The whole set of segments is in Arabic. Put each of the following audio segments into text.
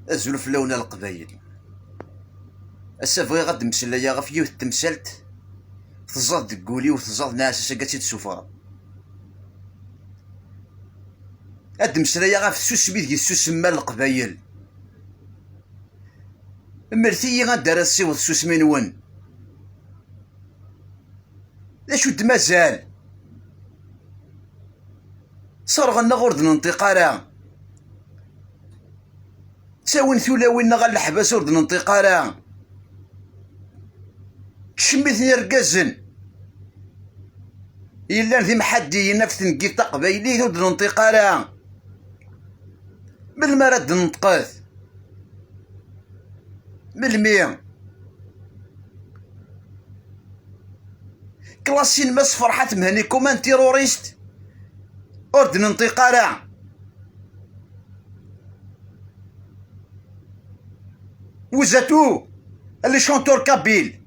أزول فلونا القبايل. أسا بغيغ غاد نمسلايا غف يوث تمسالت تزاد دكولي وتزاد نعاسة كاتي تسوفرا. هاد نمسلايا غف سوس بيدك السوس مال القبايل. مرثيي غادار السيوط سوس منون. لاش ود مازال صرغنا غورد ننطق راه تساوين ثولاوين غا الحباس ورد ننطق راه تشميتني ركازن إلا ذي محدي نفس نقيت تقبايلي ورد ننطق راه بالمراد ننطقات بالمية كلاسين ماس فرحات مهني كومان تيروريست ورد ننطق راه وزاتو اللي شونتور كابيل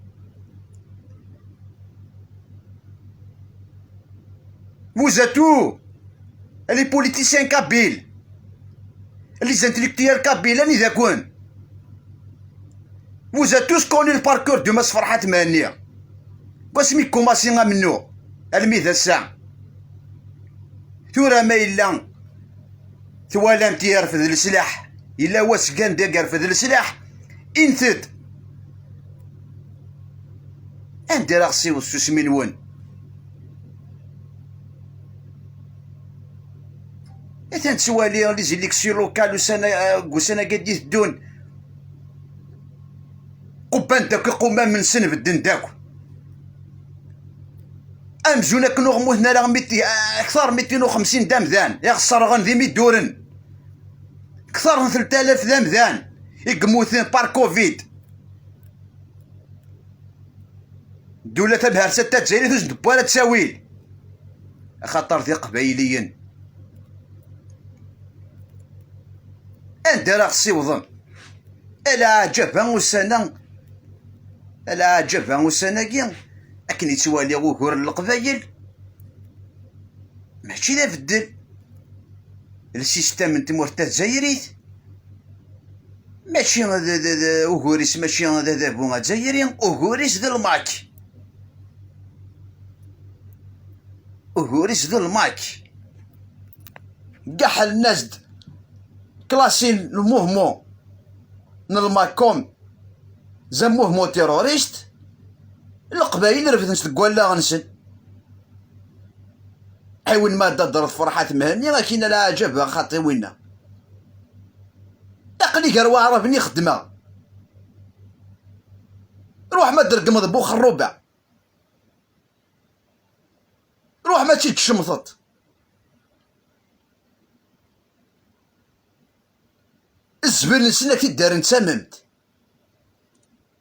وزاتو اللي بوليتيسيان كابيل اللي زانتليكتيال كابيل اني ذاكون وزاتو سكوني الباركور دو ماس فرحات مهنيه واسمي كوماسي منو الميذا الساعة ثورة ما إلا ثوالام تيرفد السلاح إلا واسكان دير يرفد السلاح إنثد أندي راسي وسوس منون إذا تسوالي لي زيليكسيون لوكال وسنة قد يثدون قبان داك قومان من سن بدن داكو أمزونا كنو غموثنا راه أكثر 250 دامذان يخسر غن ذي 100 دورن أكثر من 3000 دامذان يقموثين بار كوفيد دولة بهار ستة تزايري توز دبالة تساويل خاطر ذي قبايليين أنت راه خصيوضن ألا عجبها وسنة ألا عجبها وسنة كيا أكن يتوالي وهور القبايل ماشي لا بدل السيستم نتا مرتا تزايريت ماشي وهوريس ماشي هذا بو تزايري وهوريس ذا الماك وهوريس ذا الماك كاع الناس كلاسين الموفمون نلماكوم زا موفمون تيروريست القبايل رفدن تقول لا غنسن حيوين ما درت فرحات مهنية لكن لا عجبها خاطي وينا تقلي قروا عرفني خدمة روح ما درقمض بو خروبة روح ما تشي تشمطط الزبل نسنا كي دار نتسممت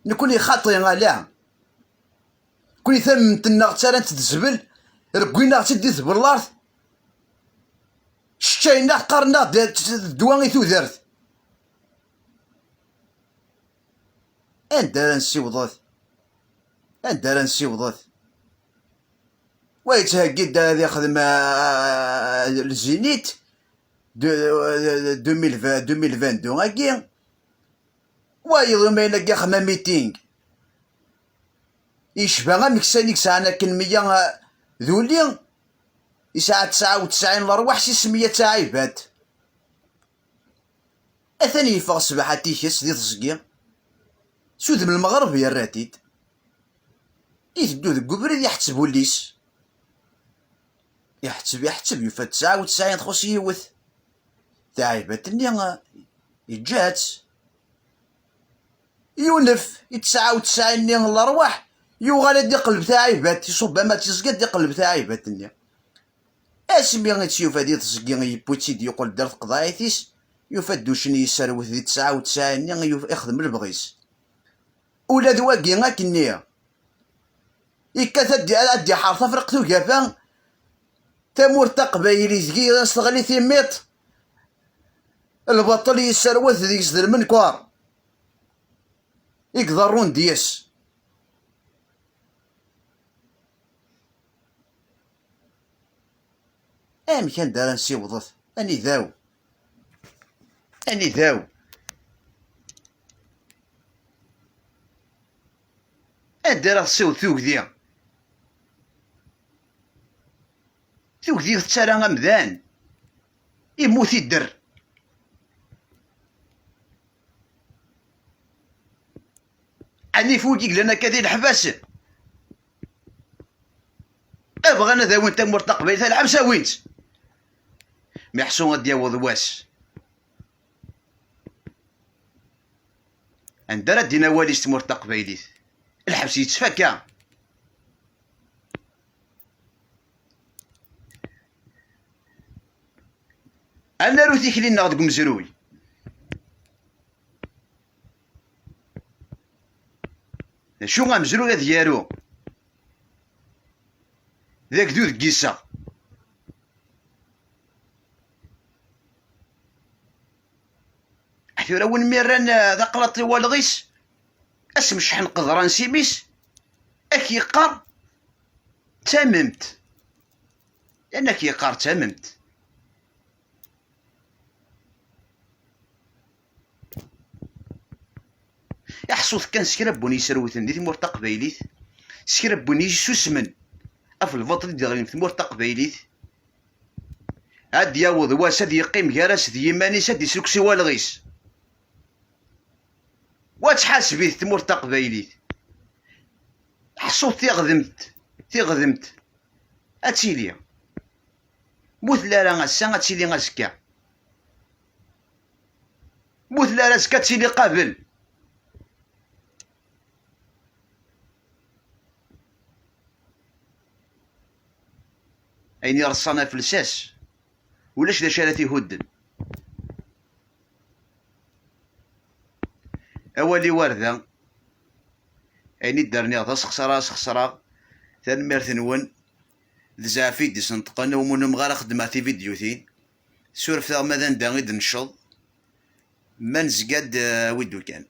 نكوني خاطي غاليها كوني ثممت النغ تالانت تزبل ركوينا تدي ثبر الارض شتينا قرنا دواني ثوذرت اندار نسيوضات اندار نسيوضات ويتهكد هذا يخدم الزينيت 2022 هاكي وايضا ما يلقى خما ميتينغ يشبه غا مكسانيك ساعنا كنمية ذولي يساعة 99 الأرواح 600 تعيبات أثاني يفغ سبحة تيكس دي تزقيا سود من المغرب يا الراتيد يتبدو ذا قبريد يحتسبو الليس يحتسب يفاد 99 تخص يوث تعيبات اللي يجات يونف 99 نيان الأرواح يوغال دي قلب تعيبات يصب ما تزقد دي قلب تعيبات اللي اسمي غتشوف هادي تزقي يبوتي دي يقول درت قضايتيس يفدو شني يسروث دي 99 نيان يخدم البغيس ولا دواكي غاكنيا يكاثد ادي حارثه فرقتو كافا تامور تقبايلي زكي استغلي ثيميط البطل يسروث ديك زدر المنكوار يقدرون دياس كان دار نسيوضت اني ذاو anda راه تصيوض تugdi تتسالى أمدان يموت يدر. أني فوجيك لنا كذي الحباس أبغى أنا ذا وأنت مرتقبين تلعب ساوينت محسون غادي يعوض واس عندنا دينا واليست مرتقبيليت الحبس يتفكا. أنا روتيك لينا غادي مزروي شو غنمزرو لا ديالو ذاك دود كيسا حيث وين ميران ذا قلطي والغيس اسم شحن قدران سيميس اك يقار تممت لانك يقار تممت. يحصوث كان سكربوني يسروثن دي ثمور تقبيليت سكربوني سوسمن اف الفطر ديالهم ثمور تقبيليت هاد ياوض واس هاد يقيم كراس دي يمانيس هاد يسلكسي والغيس وتحاسبي ثمور تقبيليت حصوث تيغذمت اتيلي موت لا راه غسا اتيلي غاسكا موت لا راه سكا تيلي قابل. أين رصانا في الساس ولاش دا شارتي هدن أولي وردة أين دارني غدا سخسرا تنميرت نون ذزعفي دي سنطقنا ومنهم غير خدماتي فيديوتين سورف ماذا ندا غيد نشض ما نزقاد ويدو كان.